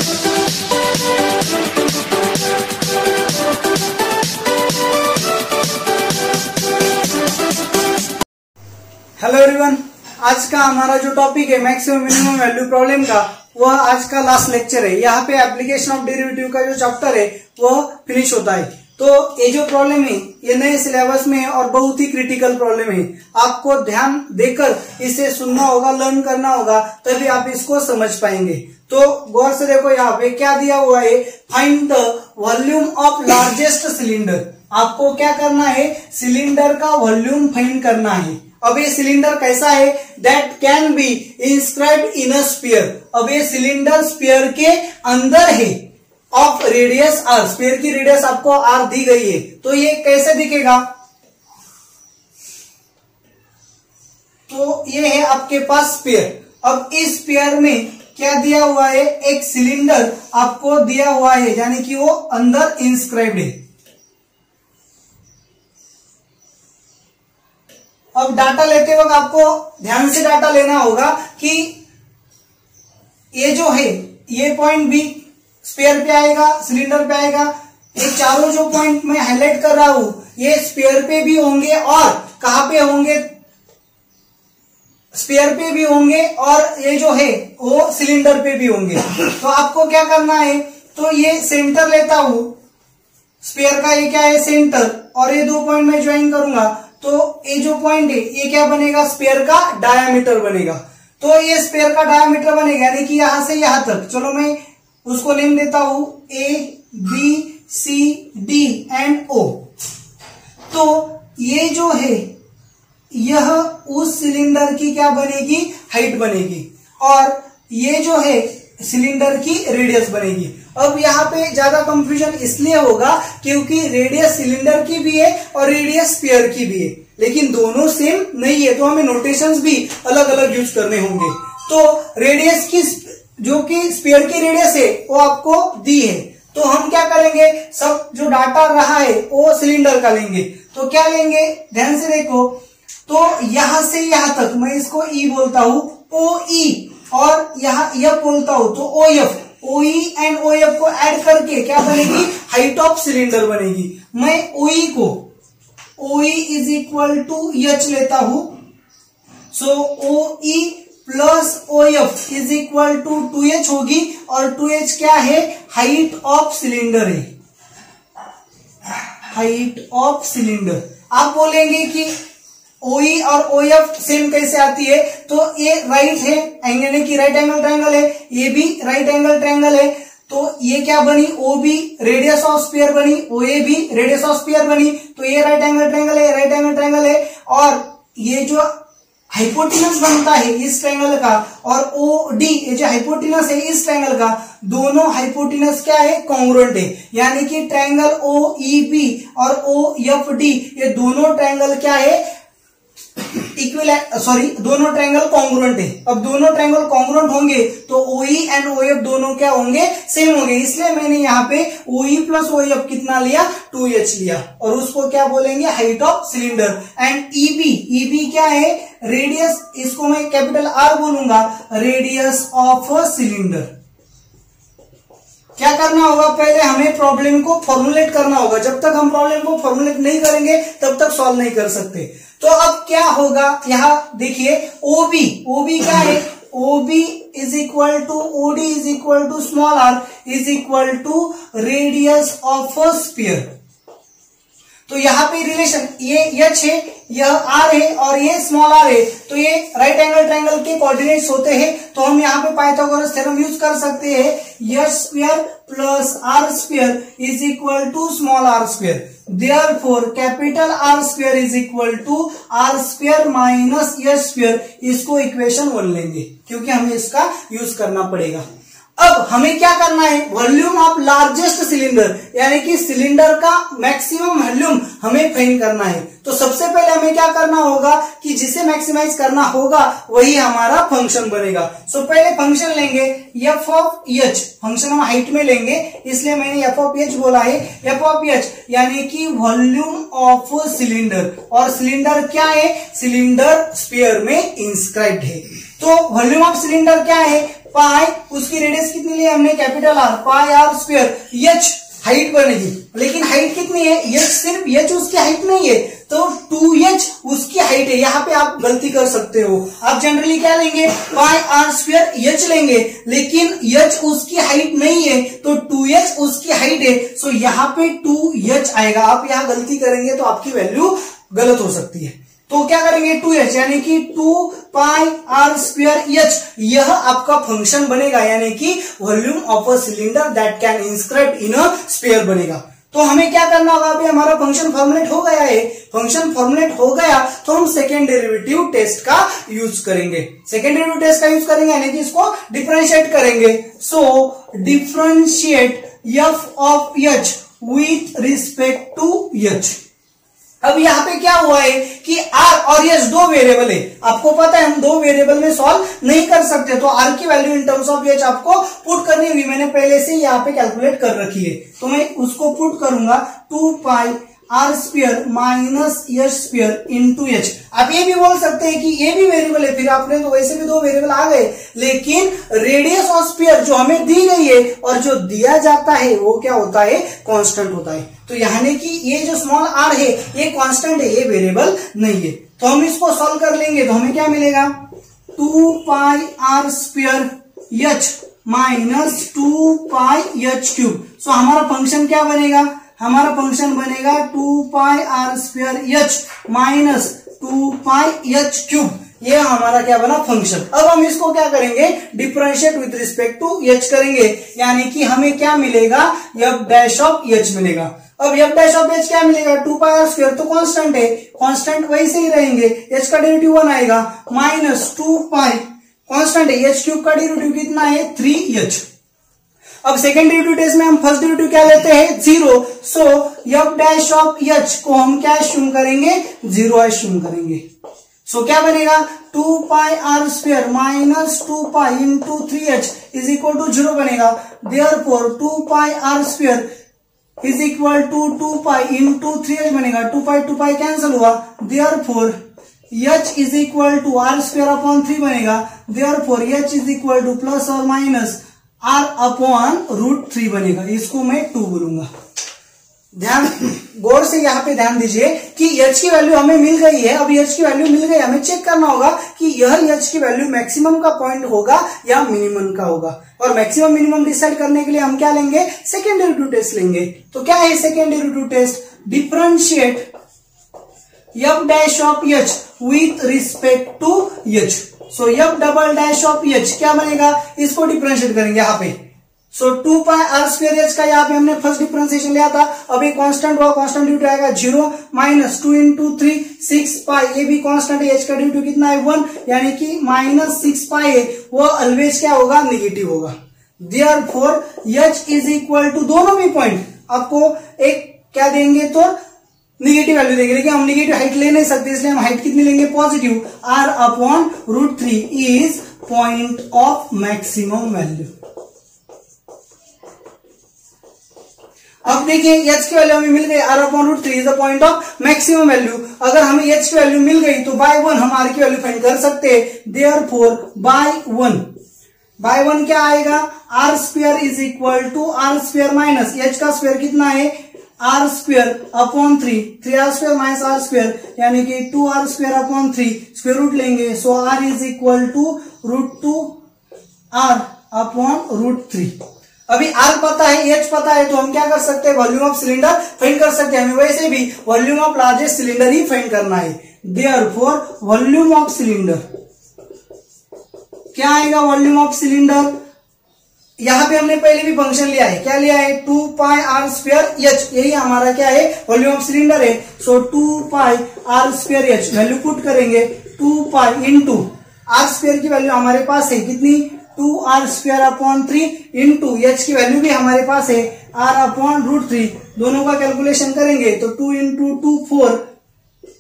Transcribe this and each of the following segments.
Hello everyone, आज का हमारा जो टॉपिक है मैक्सिमम मिनिमम वैल्यू प्रॉब्लम का, वह आज का लास्ट लेक्चर है। यहाँ पे एप्लीकेशन ऑफ डेरिवेटिव का जो चैप्टर है वह फिनिश होता है। तो ये जो प्रॉब्लम है ये नए सिलेबस में है और बहुत ही क्रिटिकल प्रॉब्लम है। आपको ध्यान देकर इसे सुनना होगा, लर्न करना होगा, तभी आप इसको समझ पाएंगे। तो गौर से देखो, यहाँ पे क्या दिया हुआ है, find the volume of largest cylinder. आपको क्या करना है, सिलेंडर का वॉल्यूम फाइंड करना है। अब ये सिलेंडर कैसा है, that can be inscribed in a sphere. अब ये सिलेंडर स्फीयर के अंदर है, ऑफ रेडियस आर। स्फीयर की रेडियस आपको आर दी गई है, तो ये कैसे दिखेगा, तो ये है आपके पास स्फीयर। अब इस स्फीयर में क्या दिया हुआ है, एक सिलेंडर आपको दिया हुआ है, यानी कि वो अंदर इंस्क्राइब्ड है। अब डाटा लेते वक्त आपको ध्यान से डाटा लेना होगा कि ये जो है ये पॉइंट भी स्फीयर पे आएगा, सिलेंडर पे आएगा। ये चारों जो पॉइंट मैं हाईलाइट कर रहा हूं ये स्फीयर पे भी होंगे और कहां पे होंगे, स्फीयर पे भी होंगे और ये जो है वो सिलेंडर पे भी होंगे। तो आपको क्या करना है, तो ये सेंटर लेता हूं स्फीयर का, ये क्या है सेंटर, और ये दो पॉइंट में ज्वाइन करूंगा तो ये जो पॉइंट है ये क्या बनेगा, स्फीयर का डायामीटर बनेगा। तो ये स्फीयर का डायामीटर बनेगा, यानी कि यहां से यहां तक। चलो मैं उसको नेम देता हूं A B C D and O. तो ये जो है यह उस सिलेंडर की क्या बनेगी, हाइट बनेगी, और ये जो है सिलेंडर की रेडियस बनेगी। अब यहाँ पे ज्यादा कंफ्यूजन इसलिए होगा क्योंकि रेडियस सिलेंडर की भी है और रेडियस स्फीयर की भी है, लेकिन दोनों सेम नहीं है, तो हमें नोटेशंस भी अलग अलग यूज करने होंगे। तो रेडियस की जो कि स्फीयर की रेडियस है वो आपको दी है, तो हम क्या करेंगे, सब जो डाटा रहा है वो सिलेंडर का लेंगे। तो क्या लेंगे, ध्यान से देखो, तो यहां से यहां तक मैं इसको ई बोलता हूं, ओ ई, और यहां एफ बोलता हूं तो ओ एफ। ओई एंड ओ एफ को ऐड करके क्या बनेगी, हाइट ऑफ सिलेंडर बनेगी। मैं ओई को ओई इज इक्वल टू एच लेता हूं, so O E plus O F is equal to 2h होगी, और 2h क्या है, हाइट ऑफ सिलेंडर है, हाइट ऑफ सिलेंडर। आप बोलेंगे कि ओई और ओ एफ सेम कैसे आती है, तो ये राइट है एंगल, की राइट एंगल ट्रायंगल है, ये भी राइट एंगल ट्रायंगल है, तो ये क्या बनी, O B radius of sphere बनी, ओ ए भी रेडियस ऑफ स्फीयर बनी, तो ये राइट एंगल ट्रायंगल है, राइट एंगल ट्रायंगल है। और ये जो हाइपोटेनस बनता है इस ट्रायंगल का, और ओ डी ये जो हाइपोटेनस है इस ट्रायंगल का, दोनों हाइपोटेनस क्या है, कॉन्ग्रुएंट है, यानी कि ट्रायंगल ओ ई बी और ओ एफ डी ये दोनों ट्रायंगल क्या है, दोनों ट्रायंगल कॉन्ग्रुएंट है। अब दोनों ट्रायंगल कॉन्ग्रुएंट होंगे तो ओई एंड ओ एफ दोनों क्या होंगे, सेम होंगे, इसलिए मैंने यहाँ पे ओई प्लस ओ एफ कितना लिया, 2h लिया, और उसको क्या बोलेंगे, height of cylinder. And EB क्या है, रेडियस, इसको मैं कैपिटल आर बोलूंगा, रेडियस ऑफ सिलेंडर। क्या करना होगा, पहले हमें प्रॉब्लम को फॉर्मुलेट करना होगा। जब तक हम प्रॉब्लम को फॉर्मुलेट नहीं करेंगे तब तक सॉल्व नहीं कर सकते। तो अब क्या होगा, यहां देखिए ओबी क्या है, OB is equal to OD is equal to small R is equal to radius of sphere. तो यहाँ पे रिलेशन, ये एच है, यह आर है और ये स्मॉल आर है, तो ये राइट एंगल ट्रायंगल के कोऑर्डिनेट्स होते हैं। तो हम यहाँ पे पाइथागोरस थ्योरम यूज कर सकते हैं, h square plus r square is equal to small r square. Therefore capital R square is equal to are square minus H square. इसको इक्वेशन 1 लेंगे क्योंकि हमें इसका यूज करना पड़ेगा। अब हमें क्या करना है, वॉल्यूम ऑफ लार्जेस्ट सिलेंडर, यानी कि सिलेंडर का मैक्सिमम वॉल्यूम हमें फाइंड करना है। तो सबसे पहले हमें क्या करना होगा कि जिसे मैक्सिमाइज करना होगा वही हमारा फंक्शन बनेगा। सो पहले फंक्शन लेंगे एफ ऑफ एच, फंक्शन हम हाइट में लेंगे इसलिए मैंने एफ ऑफ एच बोला है। एफ ऑफ एच यानी कि वॉल्यूम ऑफ सिलेंडर, और सिलेंडर क्या है, सिलेंडर स्फीयर में इंस्क्राइब्ड है। तो वॉल्यूम ऑफ सिलेंडर क्या है, पाई, उसकी उसकी रेडियस कितनी ली हमने, capital R, pi are square h height बनेगी। लेकिन हाइट कितनी है, एच, सिर्फ एच उसकी हाइट नहीं है, तो 2h उसकी हाइट है। यहाँ पे आप गलती कर सकते हो, आप जनरली क्या लेंगे, पाई आर स्क्वायर एच लेंगे, लेकिन एच उसकी हाइट नहीं है, तो 2h उसकी हाइट है, सो यहाँ पे 2h आएगा। आप यहाँ गलती करेंगे तो आपकी वैल्यू गलत हो सकती है। तो क्या करेंगे, 2h यानी कि 2 पाई आर स्क्वायर एच, यह आपका फंक्शन बनेगा, यानी कि volume of a cylinder that can inscribe in a sphere बनेगा। तो हमें क्या करना होगा, अभी हमारा फंक्शन फॉर्मुलेट हो गया है। फंक्शन फॉर्मुलेट हो गया तो हम सेकेंड डेरिवेटिव टेस्ट का यूज करेंगे। सेकेंड डेरिवेटिव टेस्ट का यूज करेंगे यानी कि इसको डिफरेंशिएट करेंगे। So differentiate f of h with respect to h. अब यहाँ पे क्या हुआ है कि आर और एच दो वेरिएबल है, आपको पता है हम दो वेरिएबल में सॉल्व नहीं कर सकते, तो आर की value in terms of H आपको पुट करनी होगी। मैंने पहले से यहाँ पे कैलकुलेट कर रखी है, तो मैं उसको पुट करूंगा 2 pi are square minus H square into H. आप ये भी बोल सकते हैं कि ये भी वेरिएबल है, फिर आपने तो वैसे भी दो वेरिएबल आ गए, लेकिन रेडियस ऑफ स्फीयर जो हमें दी गई है और जो दिया जाता है वो क्या होता है, कांस्टेंट होता है। तो यानी कि ये जो स्मॉल आर है ये कांस्टेंट है, ये वेरिएबल नहीं है। तो हम इसको सॉल्व कर लेंगे तो हमें क्या मिलेगा, 2 pi are square H minus 2 pi H cube. So हमारा फंक्शन क्या बनेगा, हमारा फंक्शन बनेगा 2 pi are square H minus 2 pi H cube. ये हमारा क्या बना, फंक्शन। अब हम इसको क्या करेंगे, differentiate with respect to h करेंगे, यानी कि हमें क्या मिलेगा, एफ डैश ऑफ एच मिलेगा। अब एफ डैश ऑफ एच क्या मिलेगा, 2 पाई आर स्क्वायर तो कांस्टेंट है, कांस्टेंट वैसे ही रहेंगे, एच का डेरिवेटिव 1 आएगा, माइनस 2 पाई कांस्टेंट है, एच क्यूब का डेरिवेटिव कितना है, 3h। अब सेकेंड डेरिवेटिव टेस्ट में हम फर्स्ट डेरिवेटिव क्या लेते हैं, 0। सो एफ डैश ऑफ एच को हम क्या एज्यूम करेंगे, 0 एज्यूम करेंगे। सो क्या बनेगा, 2 pi are square minus 2 pi into 3h is equal to 0 बनेगा। Therefore 2 pi are square is equal to 2 pi into 3h बनेगा, 2 पाई कैंसिल हुआ। Therefore h is equal to are square upon 3 बनेगा। Therefore h is equal to plus और minus r upon √3 बनेगा, इसको मैं 2 बोलूंगा। ध्यान गौर से यहाँ पे ध्यान दीजिए कि h की वैल्यू हमें मिल गई है। अब h की वैल्यू मिल गई, हमें चेक करना होगा कि यह h की वैल्यू मैक्सिमम का पॉइंट होगा या मिनिमम का होगा। और मैक्सिमम मिनिमम डिसाइड करने के लिए हम क्या लेंगे, सेकेंड डेरिवेटिव टेस्ट लेंगे। तो क्या है second derivative test, differentiate f dash of h with respect to h. So f double dash of h क्या बनेगा, इसको डिफरेंशिएट करेंगे यहाँ पे। So 2 pi are square h का यहाँ पे हमने फर्स्ट डिफरेंशिएशन लिया था, अब ये कांस्टेंट हुआ, कांस्टेंट ड्यूटी आएगा 0 माइनस 2 इंटू 3 6 पाई, ये भी कांस्टेंट है, एच का ड्यूटी कितना है 1, यानी कि माइनस 6 पाई है, वो ऑलवेज क्या होगा, नेगेटिव होगा। Therefore h is equal to, दोनों भी पॉइंट आपको एक क्या देंगे तो निगेटिव वैल्यू देंगे, लेकिन हम निगेटिव हाइट ले नहीं सकते, इसलिए हम हाइट कितनी लेंगे, positive. r upon √3 is point of maximum value. अब देखिए h की वैल्यू हमें मिल गई, r upon √3 is the point of maximum value. अगर हमें h की वैल्यू मिल गई तो बाय 1 हम r की वैल्यू फाइंड कर सकते हैं। देयरफॉर बाय 1 क्या आएगा, r square is equal to r square minus h का स्क्वायर कितना है, r square upon 3r square minus r square, यानी कि 2r square upon 3 square root लेंगे। So r is equal to √2r upon √3। अभी r पता है, h पता है, तो हम क्या कर सकते हैं, वॉल्यूम ऑफ सिलेंडर फाइंड कर सकते हैं। हमें वैसे भी volume of largest cylinder he find करना है। देयरफॉर वॉल्यूम ऑफ सिलेंडर क्या आएगा, वॉल्यूम ऑफ सिलेंडर, यहां पे हमने पहले भी फंक्शन लिया है, क्या लिया है, 2 पाई आर स्क्वायर एच, यही हमारा क्या है, वॉल्यूम ऑफ सिलेंडर है। So 2 pi are square H value put करेंगे, 2 पाई इंटू आर स्क्वायर की वैल्यू हमारे पास है कितनी, 2r square upon 3 into H की वैल्यू भी हमारे पास है r अपॉन √3, दोनों का कैलकुलेशन करेंगे तो 2 into 2 4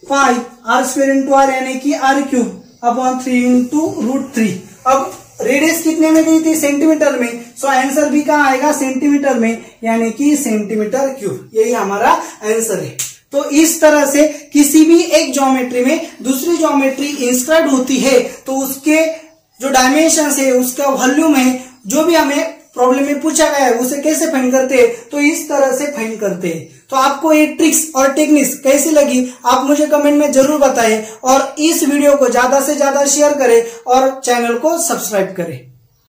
5 r square into r, यानी कि r क्यूब अपॉन 3 इंटू √3। अब रेडियस कितने में दी थी, सेंटीमीटर में, सो आंसर भी कहाँ आएगा, सेंटीमीटर में, यानी कि सेंटीमीटर क्यूब, यही हमारा आंसर है। तो इस तरह से किसी भी एक ज्योमेट्री में दूसरी ज्योमेट्री इंस्क्राइब होती है तो उसके जो डायमेंशन है, उसका वॉल्यूम है, जो भी हमें प्रॉब्लम में पूछा गया है उसे कैसे फाइंड करते हैं, तो इस तरह से फाइंड करते हैं। तो आपको ये ट्रिक्स और टेक्निक्स कैसी लगी आप मुझे कमेंट में जरूर बताएं और इस वीडियो को ज्यादा से ज्यादा शेयर करें और चैनल को सब्सक्राइब करें।